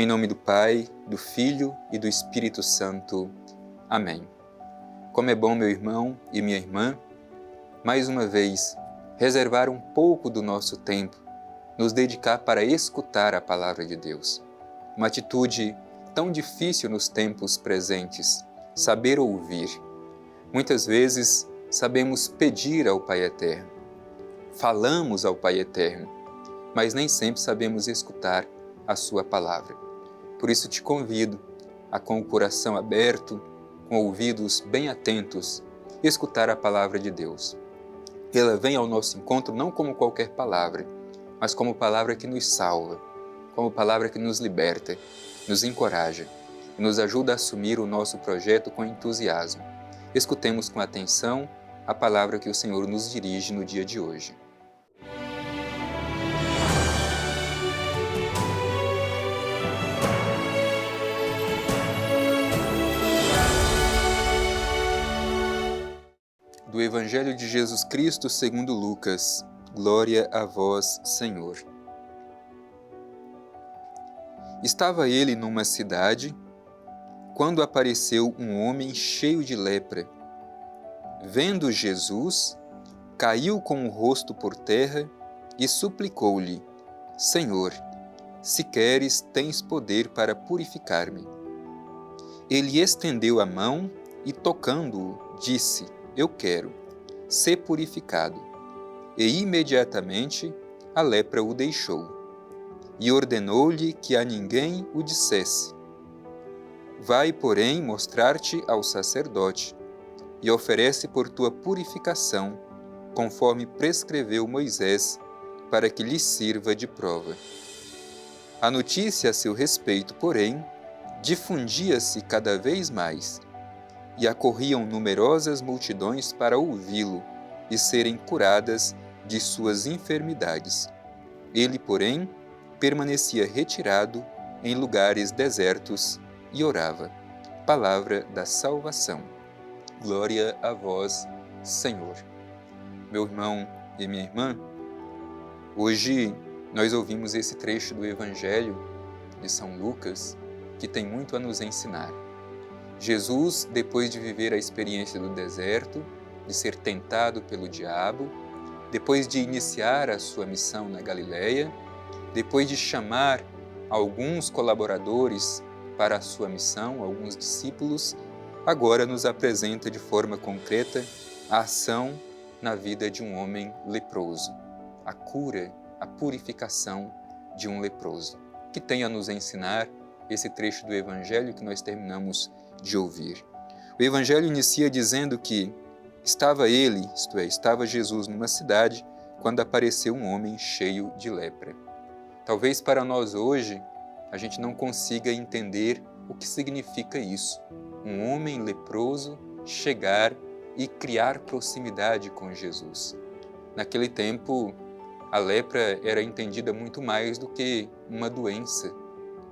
Em nome do Pai, do Filho e do Espírito Santo. Amém. Como é bom, meu irmão e minha irmã, mais uma vez, reservar um pouco do nosso tempo, nos dedicar para escutar a Palavra de Deus. Uma atitude tão difícil nos tempos presentes, saber ouvir. Muitas vezes, sabemos pedir ao Pai Eterno, falamos ao Pai Eterno, mas nem sempre sabemos escutar a Sua Palavra. Por isso te convido a, com o coração aberto, com ouvidos bem atentos, escutar a Palavra de Deus. Ela vem ao nosso encontro não como qualquer palavra, mas como palavra que nos salva, como palavra que nos liberta, nos encoraja e nos ajuda a assumir o nosso projeto com entusiasmo. Escutemos com atenção a palavra que o Senhor nos dirige no dia de hoje. Do Evangelho de Jesus Cristo segundo Lucas. Glória a vós, Senhor. Estava ele numa cidade, quando apareceu um homem cheio de lepra. Vendo Jesus, caiu com o rosto por terra e suplicou-lhe: Senhor, se queres, tens poder para purificar-me. Ele estendeu a mão e, tocando-o, disse: Eu quero, ser purificado. E imediatamente a lepra o deixou. E ordenou-lhe que a ninguém o dissesse. Vai, porém, mostrar-te ao sacerdote, e oferece por tua purificação, conforme prescreveu Moisés, para que lhe sirva de prova. A notícia a seu respeito, porém, difundia-se cada vez mais, e acorriam numerosas multidões para ouvi-lo e serem curadas de suas enfermidades. Ele, porém, permanecia retirado em lugares desertos e orava. Palavra da salvação. Glória a vós, Senhor. Meu irmão e minha irmã, hoje nós ouvimos esse trecho do Evangelho de São Lucas que tem muito a nos ensinar. Jesus, depois de viver a experiência do deserto, de ser tentado pelo diabo, depois de iniciar a sua missão na Galileia, depois de chamar alguns colaboradores para a sua missão, alguns discípulos, agora nos apresenta de forma concreta a ação na vida de um homem leproso, a cura, a purificação de um leproso. Que tem a nos ensinar esse trecho do Evangelho que nós terminamos de ouvir. O Evangelho inicia dizendo que estava ele, isto é, estava Jesus numa cidade quando apareceu um homem cheio de lepra. Talvez para nós hoje a gente não consiga entender o que significa isso. Um homem leproso chegar e criar proximidade com Jesus. Naquele tempo, a lepra era entendida muito mais do que uma doença.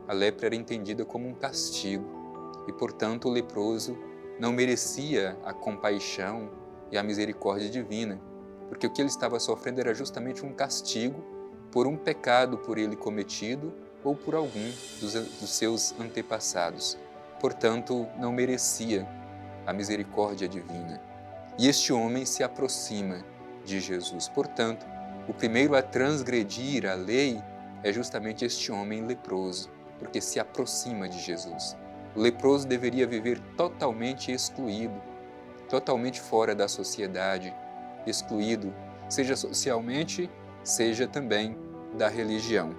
A lepra era entendida como um castigo. E, portanto, o leproso não merecia a compaixão e a misericórdia divina, porque o que ele estava sofrendo era justamente um castigo por um pecado por ele cometido ou por algum dos seus antepassados. Portanto, não merecia a misericórdia divina. E este homem se aproxima de Jesus. Portanto, o primeiro a transgredir a lei é justamente este homem leproso, porque se aproxima de Jesus. O leproso deveria viver totalmente excluído, totalmente fora da sociedade, excluído, seja socialmente, seja também da religião.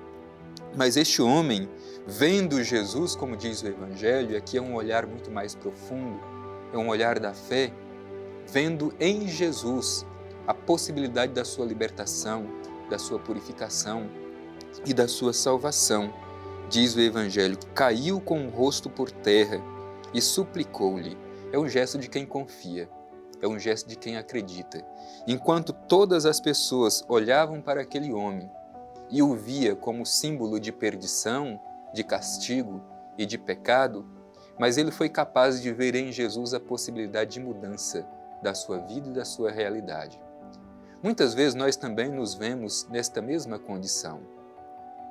Mas este homem, vendo Jesus, como diz o Evangelho, aqui é um olhar muito mais profundo, é um olhar da fé, vendo em Jesus a possibilidade da sua libertação, da sua purificação e da sua salvação. Diz o Evangelho, caiu com o rosto por terra e suplicou-lhe. É um gesto de quem confia, é um gesto de quem acredita. Enquanto todas as pessoas olhavam para aquele homem e o via como símbolo de perdição, de castigo e de pecado, mas ele foi capaz de ver em Jesus a possibilidade de mudança da sua vida e da sua realidade. Muitas vezes nós também nos vemos nesta mesma condição.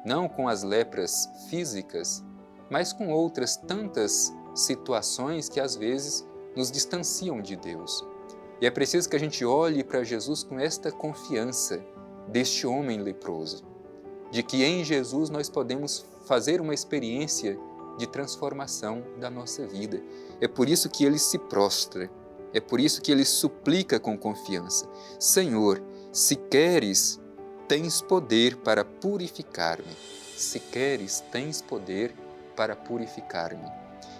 Não com as lepras físicas, mas com outras tantas situações que às vezes nos distanciam de Deus. E é preciso que a gente olhe para Jesus com esta confiança deste homem leproso, de que em Jesus nós podemos fazer uma experiência de transformação da nossa vida. É por isso que ele se prostra, é por isso que ele suplica com confiança: Senhor, se queres, tens poder para purificar-me. Se queres, tens poder para purificar-me.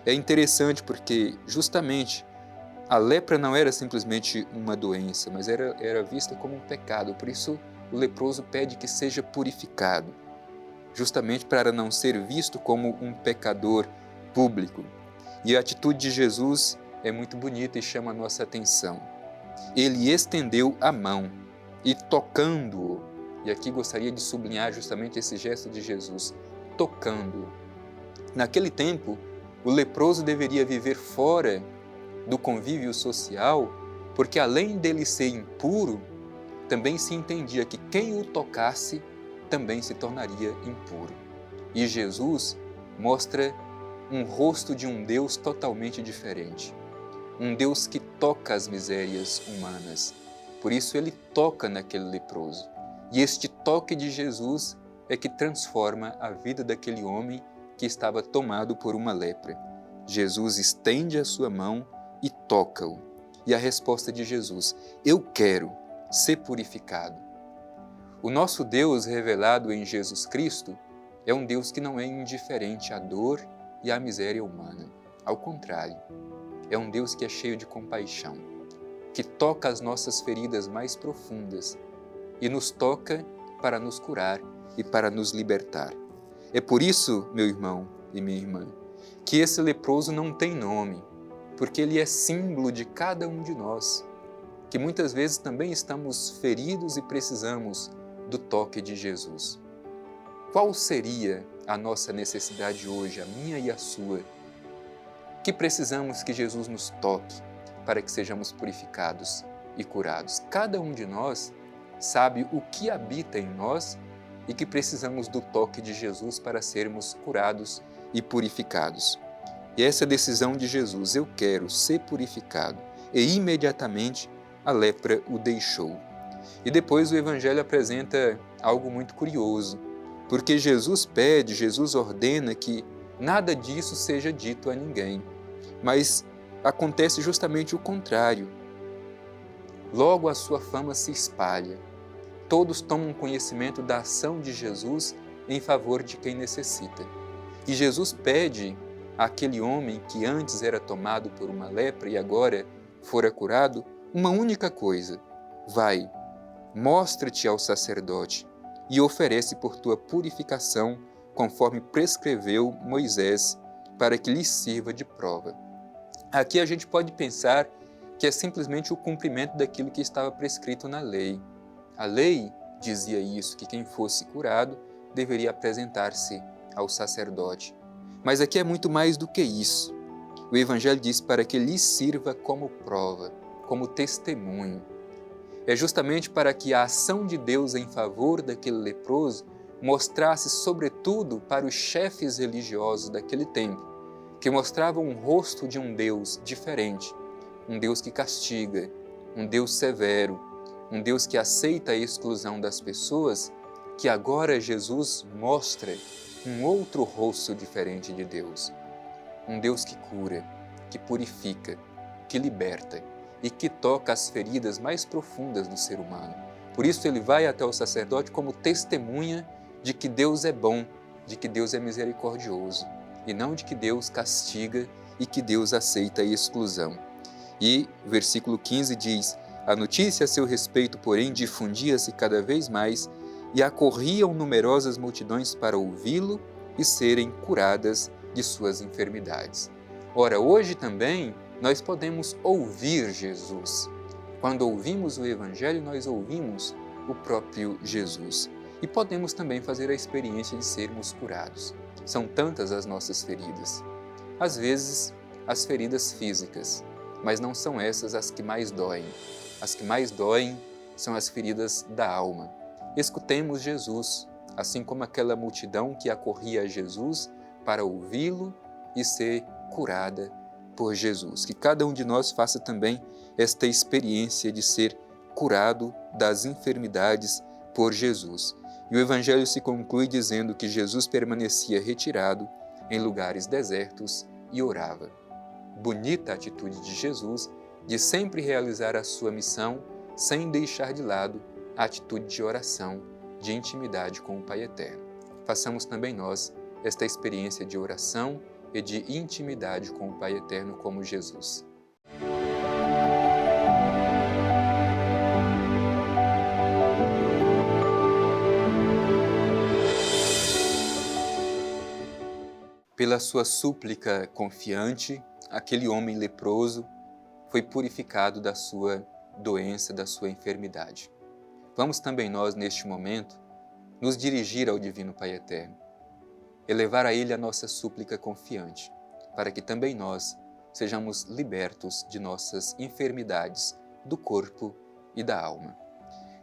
É interessante porque justamente a lepra não era simplesmente uma doença, mas era vista como um pecado. Por isso o leproso pede que seja purificado, justamente para não ser visto como um pecador público. E a atitude de Jesus é muito bonita e chama a nossa atenção. Ele estendeu a mão e tocando-o, e aqui gostaria de sublinhar justamente esse gesto de Jesus, tocando-o. Naquele tempo, o leproso deveria viver fora do convívio social, porque além dele ser impuro, também se entendia que quem o tocasse também se tornaria impuro. E Jesus mostra um rosto de um Deus totalmente diferente. Um Deus que toca as misérias humanas. Por isso ele toca naquele leproso. E este toque de Jesus é que transforma a vida daquele homem que estava tomado por uma lepra. Jesus estende a sua mão e toca-o. E a resposta de Jesus: eu quero ser purificado. O nosso Deus revelado em Jesus Cristo é um Deus que não é indiferente à dor e à miséria humana. Ao contrário, é um Deus que é cheio de compaixão, que toca as nossas feridas mais profundas e nos toca para nos curar e para nos libertar. É por isso, meu irmão e minha irmã, que esse leproso não tem nome, porque ele é símbolo de cada um de nós, que muitas vezes também estamos feridos e precisamos do toque de Jesus. Qual seria a nossa necessidade hoje, a minha e a sua? Que precisamos que Jesus nos toque para que sejamos purificados e curados. Cada um de nós sabe o que habita em nós e que precisamos do toque de Jesus para sermos curados e purificados. E essa decisão de Jesus: eu quero ser purificado, e imediatamente a lepra o deixou. E depois o Evangelho apresenta algo muito curioso, porque Jesus pede, Jesus ordena que nada disso seja dito a ninguém, mas acontece justamente o contrário. Logo a sua fama se espalha, todos tomam conhecimento da ação de Jesus em favor de quem necessita. E Jesus pede àquele homem que antes era tomado por uma lepra e agora fora curado, uma única coisa: vai, mostra-te ao sacerdote e oferece por tua purificação, conforme prescreveu Moisés, para que lhe sirva de prova. Aqui a gente pode pensar que é simplesmente o cumprimento daquilo que estava prescrito na lei. A lei dizia isso, que quem fosse curado deveria apresentar-se ao sacerdote. Mas aqui é muito mais do que isso. O Evangelho diz para que lhe sirva como prova, como testemunho. É justamente para que a ação de Deus em favor daquele leproso mostrasse, sobretudo, para os chefes religiosos daquele tempo, que mostravam um rosto de um Deus diferente, um Deus que castiga, um Deus severo, um Deus que aceita a exclusão das pessoas, que agora Jesus mostra um outro rosto diferente de Deus. Um Deus que cura, que purifica, que liberta e que toca as feridas mais profundas do ser humano. Por isso ele vai até o sacerdote como testemunha de que Deus é bom, de que Deus é misericordioso, e não de que Deus castiga e que Deus aceita a exclusão. E o versículo 15 diz: a notícia a seu respeito, porém, difundia-se cada vez mais e acorriam numerosas multidões para ouvi-lo e serem curadas de suas enfermidades. Ora, hoje também nós podemos ouvir Jesus. Quando ouvimos o Evangelho, nós ouvimos o próprio Jesus. E podemos também fazer a experiência de sermos curados. São tantas as nossas feridas. Às vezes, as feridas físicas, mas não são essas as que mais doem. As que mais doem são as feridas da alma. Escutemos Jesus, assim como aquela multidão que acorria a Jesus para ouvi-lo e ser curada por Jesus. Que cada um de nós faça também esta experiência de ser curado das enfermidades por Jesus. E o Evangelho se conclui dizendo que Jesus permanecia retirado em lugares desertos e orava. Bonita a atitude de Jesus de sempre realizar a sua missão sem deixar de lado a atitude de oração, de intimidade com o Pai Eterno. Façamos também nós esta experiência de oração e de intimidade com o Pai Eterno como Jesus. Pela sua súplica confiante, aquele homem leproso foi purificado da sua doença, da sua enfermidade. Vamos também nós, neste momento, nos dirigir ao Divino Pai Eterno, elevar a Ele a nossa súplica confiante, para que também nós sejamos libertos de nossas enfermidades do corpo e da alma.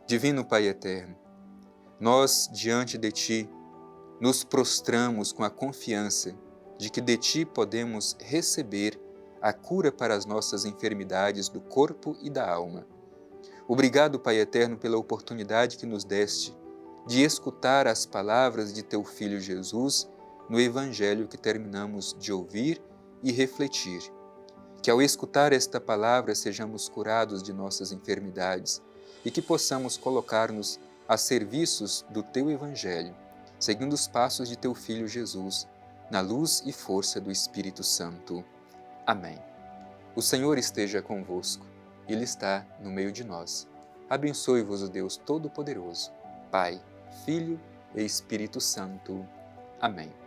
Divino Pai Eterno, nós, diante de Ti, nos prostramos com a confiança de que de Ti podemos receber a cura para as nossas enfermidades do corpo e da alma. Obrigado, Pai Eterno, pela oportunidade que nos deste de escutar as palavras de Teu Filho Jesus no Evangelho que terminamos de ouvir e refletir. Que ao escutar esta palavra sejamos curados de nossas enfermidades e que possamos colocar-nos a serviços do Teu Evangelho, seguindo os passos de Teu Filho Jesus, na luz e força do Espírito Santo. Amém. O Senhor esteja convosco, Ele está no meio de nós. Abençoe-vos o Deus Todo-Poderoso, Pai, Filho e Espírito Santo. Amém.